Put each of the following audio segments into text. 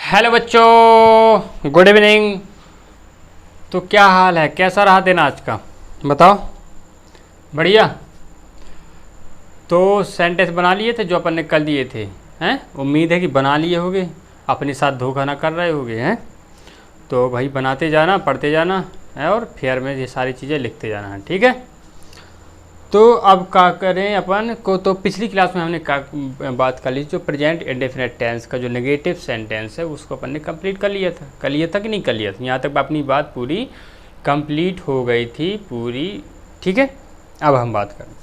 Hello बच्चों, good evening. तो क्या हाल है, कैसा रहा दिन आज का, बताओ। बढ़िया। तो सेंटेंस बना लिए थे जो अपन ने कल दिए थे, हैं? उम्मीद है कि बना लिए होगे, अपने साथ धोखा ना कर रहे होगे, हैं? तो भाई बनाते जाना, पढ़ते जाना है और फेयर में ये सारी चीज़ें लिखते जाना है, ठीक है। तो अब क्या करें अपन को, तो पिछली क्लास में हमने बात कर ली जो प्रेजेंट इंडेफिनिट टेंस का जो नेगेटिव सेंटेंस है उसको अपन ने कंप्लीट कर लिया था कि नहीं कर लिया था। यहाँ तक अपनी बात पूरी कंप्लीट हो गई थी पूरी, ठीक है। अब हम बात करें,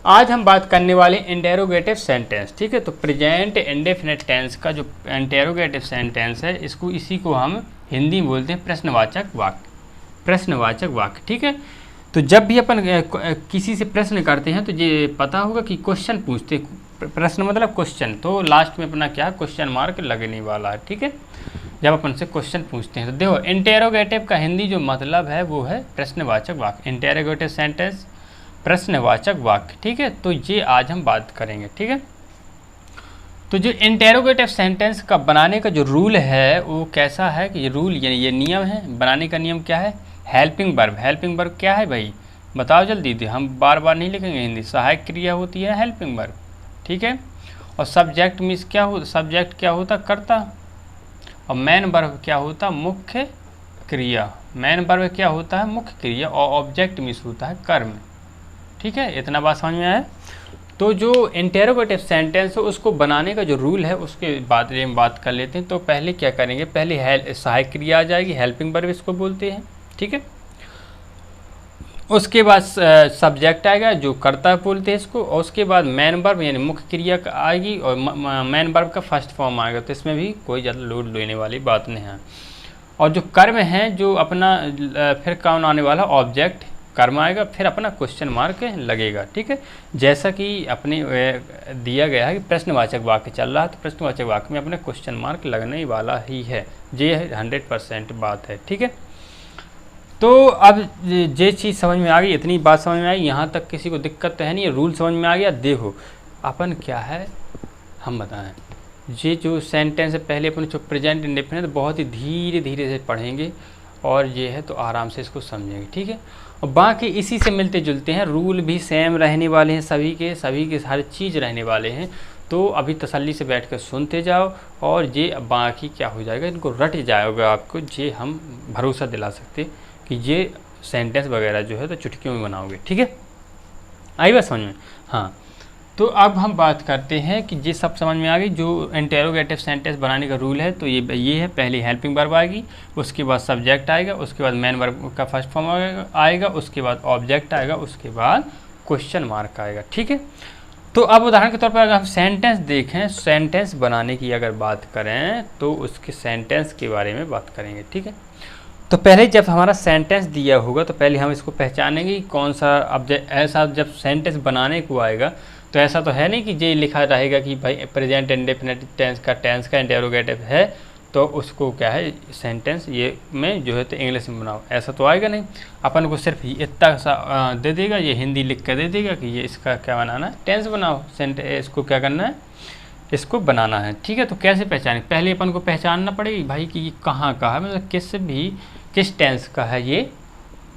आज हम बात करने वाले इंटेरोगेटिव सेंटेंस, ठीक है। तो प्रेजेंट इंडेफिनिट टेंस का जो इंटेरोगेटिव सेंटेंस है इसको, इसी को हम हिंदी में बोलते हैं प्रश्नवाचक वाक्य, प्रश्नवाचक वाक्य, ठीक है। तो जब भी अपन किसी से प्रश्न करते हैं तो ये पता होगा कि क्वेश्चन पूछते, प्रश्न मतलब क्वेश्चन, तो लास्ट में अपना क्या क्वेश्चन मार्क लगने वाला है, ठीक है। जब अपन से क्वेश्चन पूछते हैं तो देखो, इंटेरोगेटिव का हिंदी जो मतलब है वो है प्रश्नवाचक वाक्य, इंटेरोगेटिव सेंटेंस प्रश्नवाचक वाक्य, ठीक है। तो ये आज हम बात करेंगे, ठीक है। तो जो इंटेरोगेटिव सेंटेंस का बनाने का जो रूल है वो कैसा है कि ये रूल, ये नियम है बनाने का। नियम क्या है? Helping verb. हेल्पिंग वर्ब क्या है भाई, बताओ जल्दी दे, हम बार बार नहीं लिखेंगे हिंदी। सहायक क्रिया होती है हेल्पिंग वर्ब, ठीक है। और सब्जेक्ट मीन्स क्या हो, सब्जेक्ट क्या होता? कर्ता। और मेन वर्ब क्या होता? मुख्य क्रिया। मेन वर्ब क्या होता है? मुख्य क्रिया। और ऑब्जेक्ट मीन्स होता है कर्म, ठीक है। इतना बात समझ में आया। तो जो इंटेरोगेटिव सेंटेंस है उसको बनाने का जो रूल है उसके बारे में बात कर लेते हैं। तो पहले क्या करेंगे, पहले सहायक क्रिया आ जाएगी, हेल्पिंग वर्ब इसको बोलते हैं, ठीक है। उसके बाद सब्जेक्ट आएगा जो कर्ता बोलते हैं इसको, और उसके बाद मेन वर्ब यानी मुख्य क्रिया आएगी, और मेन वर्ब का फर्स्ट फॉर्म आएगा। तो इसमें भी कोई ज़्यादा लोड लेने वाली बात नहीं है। और जो कर्म है जो अपना फिर कौन आने वाला, ऑब्जेक्ट कर्म आएगा, फिर अपना क्वेश्चन मार्क लगेगा, ठीक है। जैसा कि अपने दिया गया है कि प्रश्नवाचक वाक्य चल रहा है, तो प्रश्नवाचक वाक्य में अपने क्वेश्चन मार्क लगने वाला ही है। ये 100% बात है, ठीक है। तो अब ये चीज़ समझ में आ गई, इतनी बात समझ में आई, यहाँ तक किसी को दिक्कत तो है नहीं, रूल समझ में आ गया। देखो अपन क्या है, हम बताएं, ये जो सेंटेंस है पहले अपन जो प्रेजेंट इंडेफिनिट बहुत ही धीरे धीरे से पढ़ेंगे, और ये है तो आराम से इसको समझेंगे, ठीक है। और बाकी इसी से मिलते जुलते हैं, रूल भी सेम रहने वाले हैं, सभी के हर चीज़ रहने वाले हैं। तो अभी तसल्ली से बैठ कर सुनते जाओ, और ये बाकी क्या हो जाएगा, इनको रट जाएगा आपको, ये हम भरोसा दिला सकते कि ये सेंटेंस वगैरह जो है तो चुटकियों में बनाओगे, ठीक है। आई बात समझ में? हाँ। तो अब हम बात करते हैं कि ये सब समझ में आ गई, जो इंटेरोगेटिव सेंटेंस बनाने का रूल है। तो ये है, पहले हेल्पिंग वर्ब आएगी, उसके बाद सब्जेक्ट आएगा, उसके बाद मेन वर्ब का फर्स्ट फॉर्म आएगा, उसके बाद ऑब्जेक्ट आएगा, उसके बाद क्वेश्चन मार्क आएगा, ठीक है। तो अब उदाहरण के तौर पर अगर हम सेंटेंस देखें, सेंटेंस बनाने की अगर बात करें तो उसके सेंटेंस के बारे में बात करेंगे, ठीक है। तो पहले जब हमारा सेंटेंस दिया होगा तो पहले हम इसको पहचानेंगे कि कौन सा, अब ऐसा जब सेंटेंस बनाने को आएगा तो ऐसा तो है नहीं कि ये लिखा रहेगा कि भाई प्रेजेंट इंडेफिनिट टेंस का इंटेरोगेटिव है तो उसको क्या है सेंटेंस ये में जो है तो इंग्लिश में बनाओ, ऐसा तो आएगा नहीं। अपन को सिर्फ इतना सा दे देगा, ये हिंदी लिख कर दे देगा कि ये इसका क्या बनाना है, टेंस बनाओ, इसको क्या करना है, इसको बनाना है, ठीक है। तो कैसे पहचानें, पहले अपन को पहचानना पड़ेगी भाई कि ये कहाँ का है, मतलब किस टेंस का है ये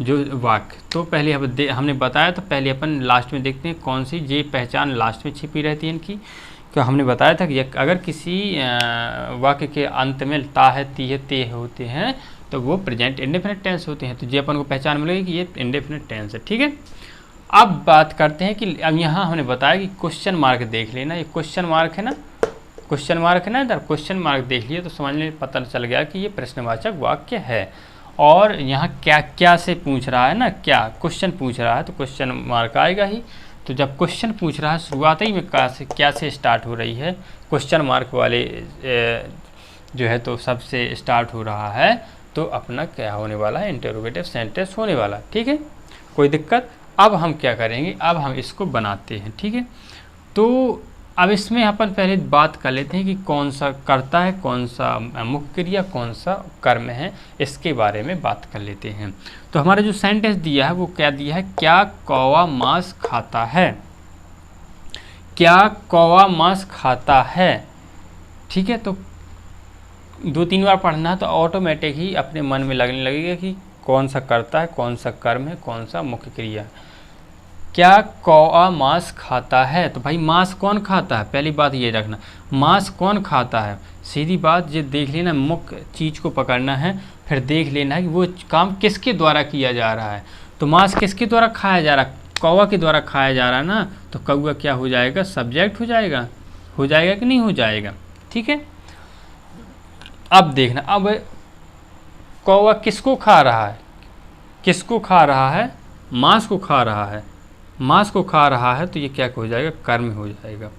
जो वाक्य। तो पहले हमने बताया, तो पहले अपन लास्ट में देखते हैं कौन सी ये पहचान लास्ट में छिपी रहती है इनकी। तो हमने बताया था कि अगर किसी वाक्य के अंत में ता है, ती है, ते होते हैं तो वो प्रेजेंट इंडेफिनिट टेंस होते हैं। तो ये अपन को पहचान मिलेगी कि ये इंडेफिनिट टेंस है, ठीक है। अब बात करते हैं कि अब यहाँ हमने बताया कि क्वेश्चन मार्क देख लेना, ये क्वेश्चन मार्क है ना, क्वेश्चन मार्क है ना इधर, क्वेश्चन मार्क देख लिए तो समझ में पता चल गया कि ये प्रश्नवाचक वाक्य है। और यहाँ क्या क्या से पूछ रहा है ना, क्या क्वेश्चन पूछ रहा है तो क्वेश्चन मार्क आएगा ही। तो जब क्वेश्चन पूछ रहा है शुरुआत ही में क्या से स्टार्ट हो रही है, क्वेश्चन मार्क वाले जो है तो सबसे स्टार्ट हो रहा है, तो अपना क्या होने वाला है, इंटेरोगेटिव सेंटेंस होने वाला, ठीक है। कोई दिक्कत? अब हम क्या करेंगे, अब हम इसको बनाते हैं, ठीक है। तो अब इसमें अपन पहले बात कर लेते हैं कि कौन सा कर्ता है, कौन सा मुख्य क्रिया, कौन सा कर्म है, इसके बारे में बात कर लेते हैं। तो हमारा जो सेंटेंस दिया है वो क्या दिया है, क्या कौवा मांस खाता है, क्या कौवा मांस खाता है, ठीक है। तो 2-3 बार पढ़ना तो ऑटोमेटिक ही अपने मन में लगने लगेगा कि कौन सा कर्ता है, कौन सा कर्म है, कौन सा मुख्य क्रिया है। क्या कौआ मांस खाता है? तो भाई मांस कौन खाता है, पहली बात ये रखना, मांस कौन खाता है। सीधी बात ये देख लेना, मुख्य चीज़ को पकड़ना है, फिर देख लेना है कि वो काम किसके द्वारा किया जा रहा है। तो मांस किसके द्वारा खाया जा रहा है? कौवा के द्वारा खाया जा रहा है ना, तो कौवा क्या हो जाएगा, सब्जेक्ट हो जाएगा कि नहीं हो जाएगा, ठीक है। अब देखना, अब कौवा किसको खा रहा है, किसको खा रहा है, मांस को खा रहा है, मांस को खा रहा है, तो ये क्या हो जाएगा, कर्म हो जाएगा।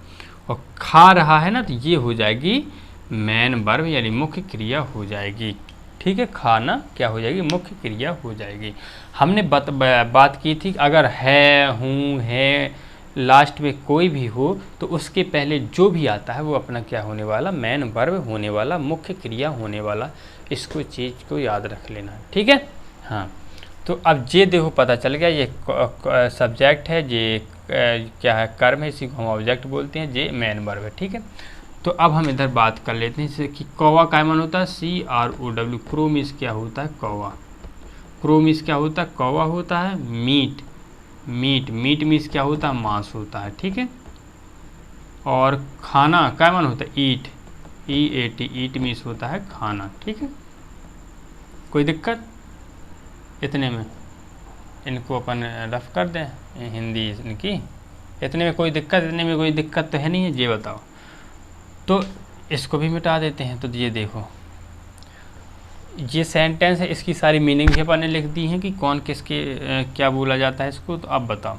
और खा रहा है ना, तो ये हो जाएगी मैन वर्ब यानी मुख्य क्रिया हो जाएगी, ठीक है। खाना क्या हो जाएगी, मुख्य क्रिया हो जाएगी। हमने बात की थी अगर है, हूँ, है, लास्ट में कोई भी हो तो उसके पहले जो भी आता है वो अपना क्या होने वाला, मैन वर्ब होने वाला, मुख्य क्रिया होने वाला। इसको चीज़ को याद रख लेना, ठीक है। हाँ, तो अब ये देखो पता चल गया, ये सब्जेक्ट है, ये क्या है, कर्म है, इसी को हम ऑब्जेक्ट बोलते हैं, ये मैन वर्ब है, ठीक है। तो अब हम इधर बात कर लेते हैं जैसे कि कौवा का मन होता है CROW, क्रो मीन्स क्या होता है, कौवा। क्रो मीन्स क्या होता है, कौवा होता है। मीट, मीट, मीट मीन्स क्या होता है, मांस होता है, ठीक है। और खाना का मन होता है ईट, EAT, ईट मीन्स होता है खाना, ठीक है। कोई दिक्कत इतने में, इनको अपन रफ कर दें हिंदी इनकी, इतने में कोई दिक्कत, इतने में कोई दिक्कत तो है नहीं है, ये बताओ। तो इसको भी मिटा देते हैं। तो ये देखो, ये सेंटेंस है, इसकी सारी मीनिंग भी अपन ने लिख दी है कि कौन किसके क्या बोला जाता है इसको। तो अब बताओ,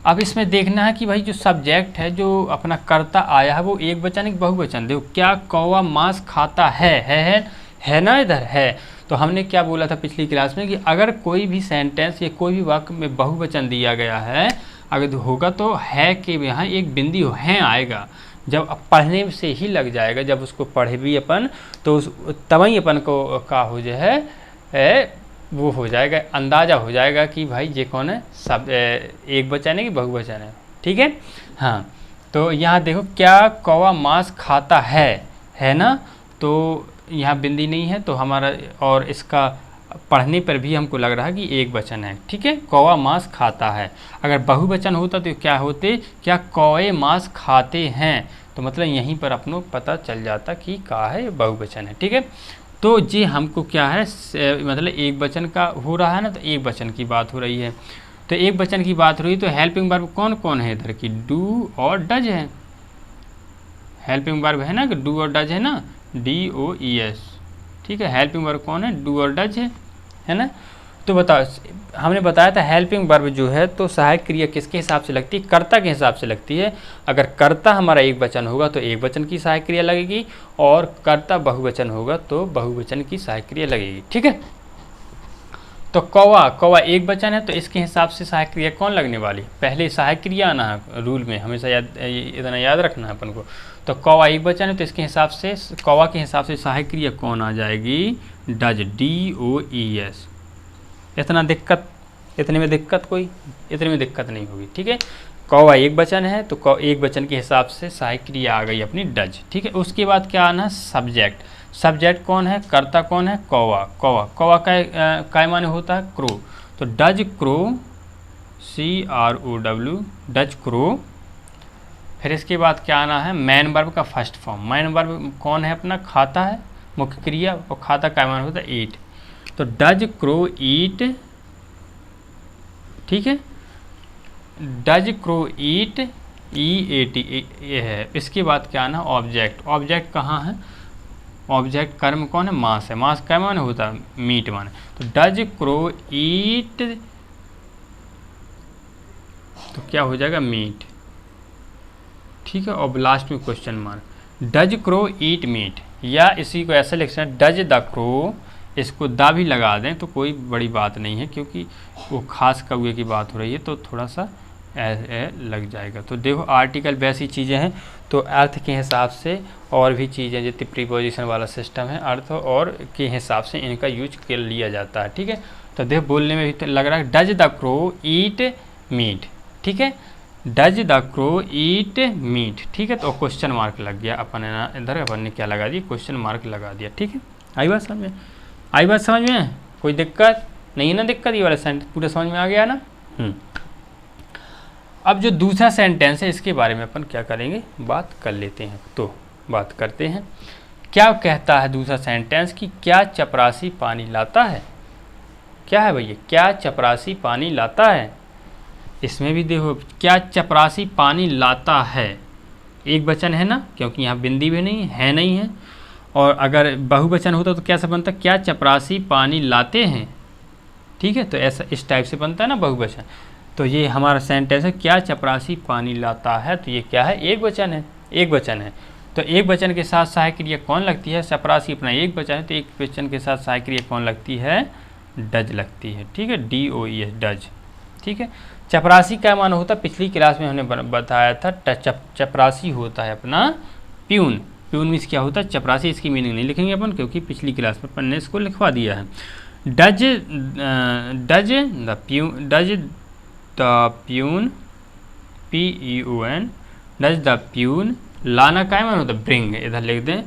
अब इसमें देखना है कि भाई जो सब्जेक्ट है, जो अपना कर्ता आया है, वो एक वचन एक बहुवचन। देखो, क्या कौवा मांस खाता है ना, इधर है। तो हमने क्या बोला था पिछली क्लास में कि अगर कोई भी सेंटेंस या कोई भी वाक्य में बहुवचन दिया गया है, अगर होगा तो है के यहाँ एक बिंदी हो, है आएगा। जब पढ़ने से ही लग जाएगा, जब उसको पढ़े भी अपन तो तब ही अपन को का हो जो है वो हो जाएगा, अंदाज़ा हो जाएगा कि भाई ये कौन है, सब एक वचन है कि बहुवचन है, ठीक है। हाँ, तो यहाँ देखो, क्या कौवा मांस खाता है ना, तो यहाँ बिंदी नहीं है तो हमारा, और इसका पढ़ने पर भी हमको लग रहा है कि एक वचन है, ठीक है। कौवा मांस खाता है। अगर बहुवचन होता तो क्या होते, क्या कौवे मांस खाते हैं, तो मतलब यहीं पर अपनों पता चल जाता कि का है, बहुवचन है, ठीक है। तो ये हमको क्या है, मतलब एक वचन का हो रहा है ना, तो एक वचन की बात हो रही है। तो एक वचन की बात हो रही, तो हेल्पिंग वर्ब कौन कौन है इधर की, डू और डज है। हेल्पिंग वर्ब है ना, कि डू और डज है ना, DOES, ठीक है। हेल्पिंग वर्ब कौन है, डू और डज है ना। तो बताओ, हमने बताया था हेल्पिंग वर्ब जो है तो सहायक क्रिया किसके हिसाब से लगती है, कर्ता के हिसाब से लगती है। अगर कर्ता हमारा एक वचन होगा तो एक वचन की सहायक क्रिया लगेगी, और कर्ता बहुवचन होगा तो बहुवचन की सहायक क्रिया लगेगी, ठीक है। तो कौवा एक वचन है, तो इसके हिसाब से सहायक क्रिया कौन लगने वाली, पहले सहायक क्रिया आना है, रूल में हमेशा इतना याद रखना है अपन को। तो कौवा एक वचन है, तो इसके हिसाब से, कौवा के हिसाब से सहायक क्रिया कौन आ जाएगी, डज, DOES। इतना दिक्कत, इतने में दिक्कत कोई, इतने में दिक्कत नहीं होगी, ठीक है। कौवा एक वचन है, तो एक वचन के हिसाब से सहायक क्रिया आ गई अपनी डज, ठीक है। उसके बाद क्या आना, सब्जेक्ट। सब्जेक्ट कौन है, कर्ता कौन है, कौवा। कौवा का माने होता है क्रो, तो does crow, CROW, does crow. फिर इसके बाद क्या आना है, मैन वर्ब का फर्स्ट फॉर्म। मैन वर्ब कौन है अपना, खाता है, मुख्य क्रिया, और खाता का माने होता है ईट, तो डज क्रो ईट, ठीक है। डज क्रो ईट, EAT ये है। इसके बाद क्या आना, ऑब्जेक्ट। ऑब्जेक्ट कहाँ है, ऑब्जेक्ट कर्म कौन है, मांस है। मांस क्या माने होता है, मीट माने, तो डज क्रो ईट, तो क्या हो जाएगा, मीट, ठीक है। और लास्ट में question mark, does crow eat meat, या इसी को ऐसे लिख सकते हैं, डज द क्रो, इसको दा भी लगा दें तो कोई बड़ी बात नहीं है, क्योंकि वो खास कौवे की बात हो रही है, तो थोड़ा सा लग जाएगा। तो देखो, आर्टिकल वैसी चीज़ें हैं, तो अर्थ के हिसाब से और भी चीज़ें, जितनी प्रीपोजिशन वाला सिस्टम है, अर्थ और के हिसाब से इनका यूज कर लिया जाता है, ठीक है। तो देखो, बोलने में भी लग रहा है, does the crow eat meat, ठीक है। Does the crow eat meat, ठीक है। तो क्वेश्चन मार्क लग गया, अपन इधर अपन ने क्या लगा दिया, क्वेश्चन मार्क लगा दिया, ठीक है। आई बात समझ में, आई बात समझ में, कोई दिक्कत नहीं है ना, दिक्कत ये वाला सेंटेंस पूरा समझ में आ गया ना। अब जो दूसरा सेंटेंस है इसके बारे में अपन क्या करेंगे, बात कर लेते हैं। तो बात करते हैं, क्या कहता है दूसरा सेंटेंस कि क्या चपरासी पानी लाता है। क्या है भैया, क्या चपरासी पानी लाता है। इसमें भी देखो, क्या चपरासी पानी लाता है, एक वचन है ना, क्योंकि यहाँ बिंदी भी नहीं है, नहीं है। और अगर बहुवचन होता तो कैसा बनता, क्या चपरासी पानी लाते हैं, ठीक है। तो ऐसा इस टाइप से बनता है ना बहुवचन। तो ये हमारा सेंटेंस है, क्या चपरासी पानी लाता है। तो ये क्या है, एक वचन है, एक वचन है। तो एक वचन के साथ सहायक क्रिया कौन लगती है, चपरासी अपना एक वचन है, तो एक वचन के साथ सहायक क्रिया कौन लगती है, डज लगती है, ठीक है, DOES, डज, ठीक है। चपरासी क्या माना होता है, पिछली क्लास में हमने बताया था, चपरासी होता है अपना प्यून। प्यून मीन्स क्या होता है, चपरासी। इसकी मीनिंग नहीं लिखेंगे अपन, क्योंकि पिछली क्लास में अपन ने इसको लिखवा दिया है। Does the peon, PEUN, does the peon. लाना क्या माना होता है, ब्रिंग, इधर लिख दें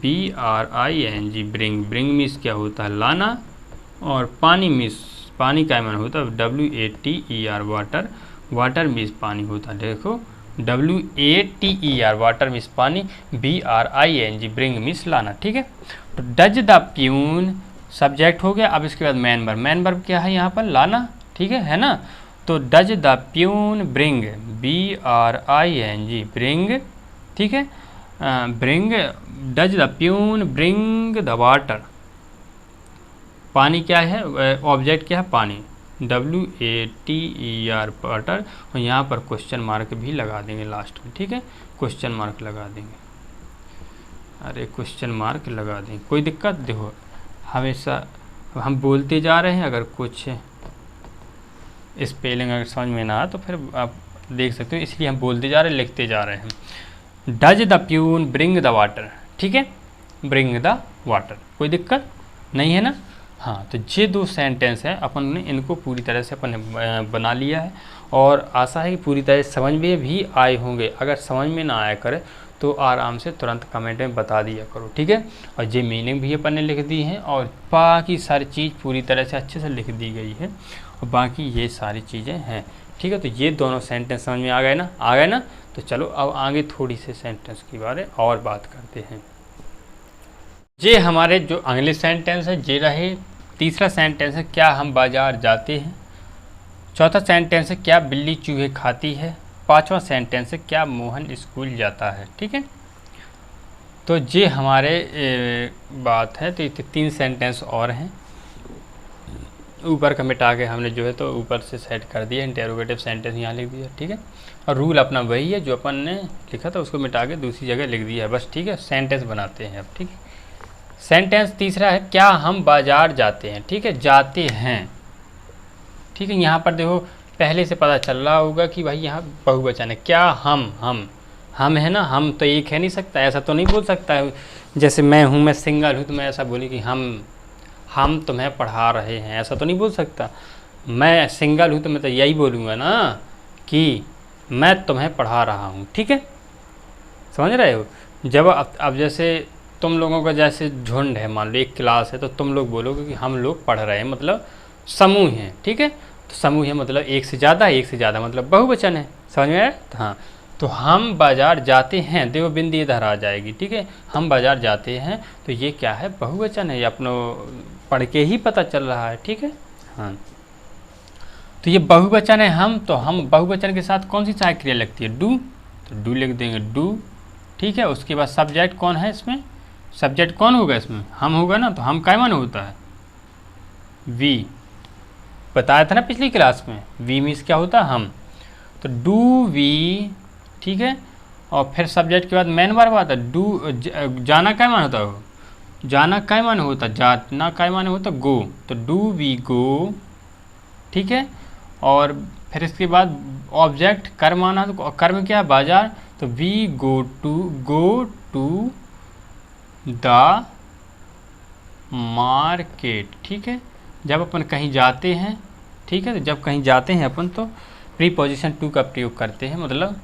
BRING, ब्रिंग। ब्रिंग मीन्स क्या होता है, लाना। और पानी मीन्स, पानी का माना होता है WATER, वाटर। वाटर मीन्स पानी होता है, देखो WATER, वाटर मीन्स पानी। BRING, ब्रिंग मीन्स लाना, ठीक है। तो डज द प्यून सब्जेक्ट हो गया। अब इसके बाद मैन वर्ब, मैन वर्ब क्या है यहाँ पर, लाना, ठीक है ना। तो does the peon bring, BRING, bring, ठीक है, bring. Does the peon bring the water, पानी क्या है, ऑब्जेक्ट क्या है, पानी, WATER, वाटर। और यहाँ पर क्वेश्चन मार्क भी लगा देंगे लास्ट में, ठीक है, क्वेश्चन मार्क लगा देंगे, अरे क्वेश्चन मार्क लगा देंगे, कोई दिक्कत। देखो हमेशा हम बोलते जा रहे हैं, अगर कुछ स्पेलिंग अगर समझ में ना आए तो फिर आप देख सकते हो, इसलिए हम बोलते जा रहे हैं, लिखते जा रहे हैं। Does the peon bring the water, ठीक है, ब्रिंग द वाटर, कोई दिक्कत नहीं है ना। हाँ, तो ये दो सेंटेंस हैं, अपन ने इनको पूरी तरह से अपन ने बना लिया है, और आशा है कि पूरी तरह से समझ में भी आए होंगे। अगर समझ में ना आया करे तो आराम से तुरंत कमेंट में बता दिया करो, ठीक है। और ये मीनिंग भी अपन ने लिख दी है, और बाकी सारी चीज़ पूरी तरह से अच्छे से लिख दी गई है, और बाकी ये सारी चीज़ें हैं, ठीक है। तो ये दोनों सेंटेंस समझ में आ गए ना, आ गए ना। तो चलो अब आगे थोड़ी से सेंटेंस के बारे और बात करते हैं। ये हमारे जो अगले सेंटेंस है ये रहे। तीसरा सेंटेंस है, क्या हम बाजार जाते हैं। चौथा सेंटेंस है, क्या बिल्ली चूहे खाती है। पांचवा सेंटेंस है, क्या मोहन स्कूल जाता है, ठीक है। तो ये हमारे बात है। तो ये 3 सेंटेंस और हैं, ऊपर का मिटा के हमने जो है तो ऊपर से सेट कर दिया, इंटेरोगेटिव सेंटेंस यहाँ लिख दिया, ठीक है। और रूल अपना वही है, जो अपन ने लिखा था उसको मिटा के दूसरी जगह लिख दिया है बस, ठीक है। सेंटेंस बनाते हैं अब, ठीक है। सेंटेंस तीसरा है, क्या हम बाजार जाते हैं, ठीक है, जाते हैं, ठीक है। यहाँ पर देखो पहले से पता चल रहा होगा कि भाई यहाँ बहुवचन है। क्या हम है ना, हम तो एक है नहीं सकता, ऐसा तो नहीं बोल सकता है। जैसे मैं हूँ, मैं सिंगल हूँ, तो मैं ऐसा बोली कि हम तुम्हें पढ़ा रहे हैं, ऐसा तो नहीं बोल सकता। मैं सिंगल हूँ तो मैं तो यही बोलूँगा ना कि मैं तुम्हें पढ़ा रहा हूँ, ठीक है, समझ रहे हो। जब अब जैसे तुम लोगों का जैसे झुंड है, मान लो एक क्लास है, तो तुम लोग बोलोगे कि हम लोग पढ़ रहे हैं, मतलब समूह हैं, ठीक है। तो समूह है मतलब एक से ज़्यादा मतलब बहुवचन है, समझ में आया। तो हाँ, तो हम बाजार जाते हैं, देखो बिंदी इधर आ जाएगी, ठीक है। हम बाजार जाते हैं, तो ये क्या है, बहुवचन है, ये अपनो पढ़ के ही पता चल रहा है, ठीक है। हाँ, तो ये बहुवचन है हम, तो हम बहुवचन के साथ कौन सी सहायक क्रिया लगती है, डू, तो डू लिख देंगे, डू, ठीक है। उसके बाद सब्जेक्ट कौन है इसमें, सब्जेक्ट कौन होगा इसमें, हम होगा ना। तो हम काय माने होता है, वी, बताया था ना पिछली क्लास में, वी मीन्स क्या होता है, हम। तो डू वी, ठीक है। और फिर सब्जेक्ट के बाद मेन वर्ब आता है, डू, जाना काय माने होता है, जाना काय माने होता है, जाना काय माने होता है, गो, तो डू वी गो, ठीक है। और फिर इसके बाद ऑब्जेक्ट कर्म आना, तो कर्म क्या है, बाजार, तो we go to the market, ठीक है। जब अपन कहीं जाते हैं, ठीक है, तो जब कहीं जाते हैं अपन, तो प्रीपोजिशन टू का प्रयोग करते हैं, मतलब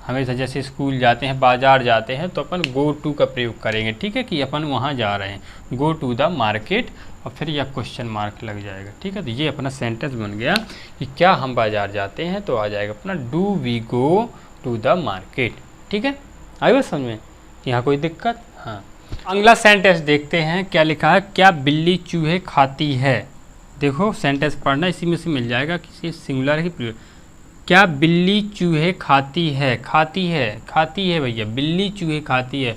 हमेशा जैसे स्कूल जाते हैं, बाजार जाते हैं, तो अपन गो टू का प्रयोग करेंगे, ठीक है, कि अपन वहाँ जा रहे हैं, गो टू द मार्केट, और फिर यह क्वेश्चन मार्क लग जाएगा, ठीक है। तो ये अपना सेंटेंस बन गया कि क्या हम बाजार जाते हैं, तो आ जाएगा अपना do we go to the market, ठीक है। आई बात समझ में, यहाँ कोई दिक्कत? हाँ। अगला सेंटेंस देखते हैं क्या लिखा है, क्या बिल्ली चूहे खाती है। देखो सेंटेंस पढ़ना, इसी में से मिल जाएगा किसी सिंगुलर ही प्लूरल। क्या बिल्ली चूहे खाती है, खाती है भैया, बिल्ली चूहे खाती है,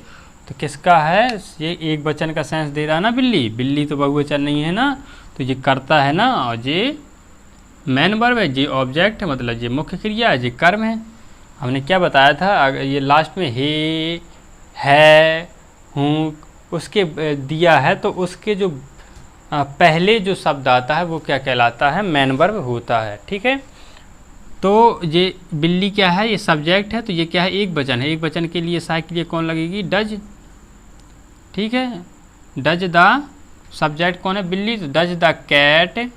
तो किसका है ये, एक वचन का सेंस दे रहा है ना, बिल्ली तो बहुवचन नहीं है ना, तो ये करता है ना, और ये मैन वर्ब है, ये ऑब्जेक्ट है, मतलब ये मुख्य क्रिया है, ये कर्म है। हमने क्या बताया था, अगर ये लास्ट में हे, है, हूँ उसके दिया है, तो उसके जो पहले जो शब्द आता है वो क्या कहलाता है, मैन वर्ब होता है, ठीक है। तो ये बिल्ली क्या है, ये सब्जेक्ट है, तो ये क्या है, एक वचन है, एक वचन के लिए साय के लिए कौन लगेगी, डज, ठीक है। डज द सब्जेक्ट कौन है, बिल्ली, तो डज द कैट,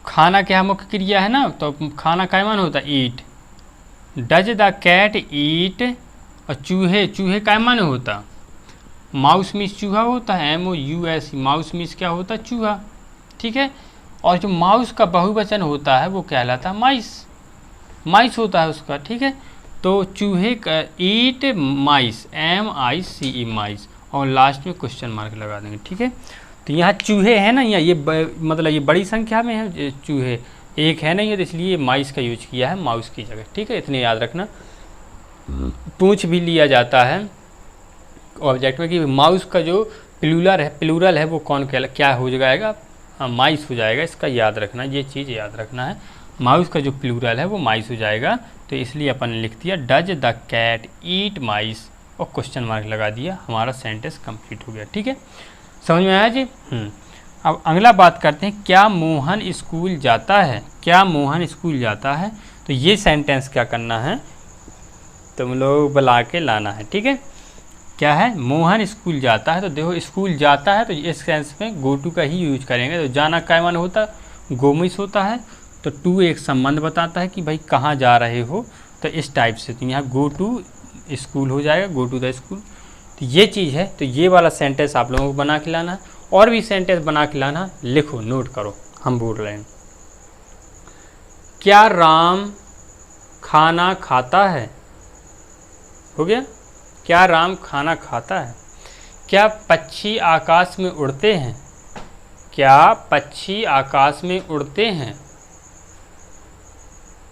खाना क्या मुख्य क्रिया है ना, तो खाना का मान होता है ईट, डज द कैट ईट, और चूहे का मान होता, माउस मिस चूहा होता है, MOUS, माउस मिस क्या होता है, चूहा, ठीक है। और जो माउस का बहुवचन होता है वो कहलाता है माइस होता है उसका, ठीक है। तो चूहे का ईट माइस, MICE माइस, और लास्ट में क्वेश्चन मार्क लगा देंगे, ठीक है। तो यहाँ चूहे हैं ना, यहाँ ये मतलब ये बड़ी संख्या में है चूहे, एक है नहीं है, तो इसलिए माइस का यूज किया है माउस की जगह, ठीक है, इतने याद रखना। पूछ भी लिया जाता है ऑब्जेक्ट में कि माउस का जो प्लूरल है वो कौन क्या हो जाएगा, माइस हो जाएगा, इसका याद रखना, ये चीज़ याद रखना है, माउस का जो प्लूरल है वो माइस हो जाएगा, तो इसलिए अपन ने लिख दिया डज द कैट ईट माइस, और क्वेश्चन मार्क लगा दिया, हमारा सेंटेंस कंप्लीट हो गया, ठीक है। समझ में आया जी? अब अगला बात करते हैं, क्या मोहन स्कूल जाता है, क्या मोहन स्कूल जाता है, तो ये सेंटेंस क्या करना है, तुम लोग बुला के लाना है, ठीक है। क्या है, मोहन स्कूल जाता है, तो देखो स्कूल जाता है, तो इस सेंस में गो टू का ही यूज करेंगे, तो जाना का मान होता है, गोमिस होता है, तो टू एक संबंध बताता है कि भाई कहाँ जा रहे हो, तो इस टाइप से, तो यहाँ गो टू स्कूल हो जाएगा, गो टू द स्कूल, तो ये चीज़ है। तो ये वाला सेंटेंस आप लोगों को बना के लाना है, और भी सेंटेंस बना के लाना, लिखो, नोट करो, हम बोल रहे हैं। क्या राम खाना खाता है, हो गया, क्या राम खाना खाता है। क्या पक्षी आकाश में उड़ते हैं, क्या पक्षी आकाश में उड़ते हैं।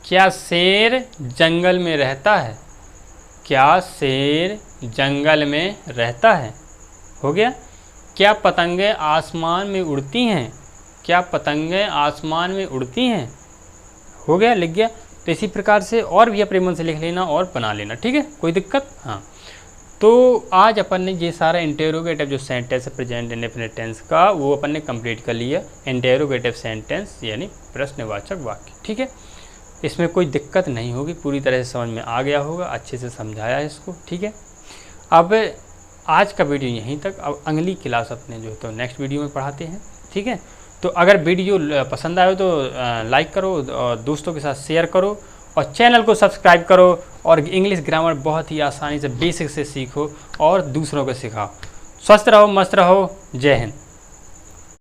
क्या शेर जंगल में रहता है, क्या शेर जंगल में रहता है, हो गया। क्या पतंगें आसमान में उड़ती हैं, क्या पतंगें आसमान में उड़ती हैं, हो गया, लिख गया। तो इसी प्रकार से और भी अपने मन से लिख लेना और बना लेना, ठीक है, कोई दिक्कत। हाँ, तो आज अपन ने ये सारा इंटेरोगेटिव जो सेंटेंस है प्रेजेंट इंडेफिनिट टेंस का, वो अपन ने कंप्लीट कर लिया। इंटेरोगेटिव सेंटेंस यानी प्रश्नवाचक वाक्य, ठीक है, इसमें कोई दिक्कत नहीं होगी, पूरी तरह से समझ में आ गया होगा, अच्छे से समझाया है इसको, ठीक है। अब आज का वीडियो यहीं तक, अब अगली क्लास अपने जो है तो नेक्स्ट वीडियो में पढ़ाते हैं, ठीक है। तो अगर वीडियो पसंद आए तो लाइक करो, और दोस्तों के साथ शेयर करो, और चैनल को सब्सक्राइब करो, और इंग्लिश ग्रामर बहुत ही आसानी से बेसिक से सीखो और दूसरों को सिखाओ। स्वस्थ रहो, मस्त रहो, जय हिंद।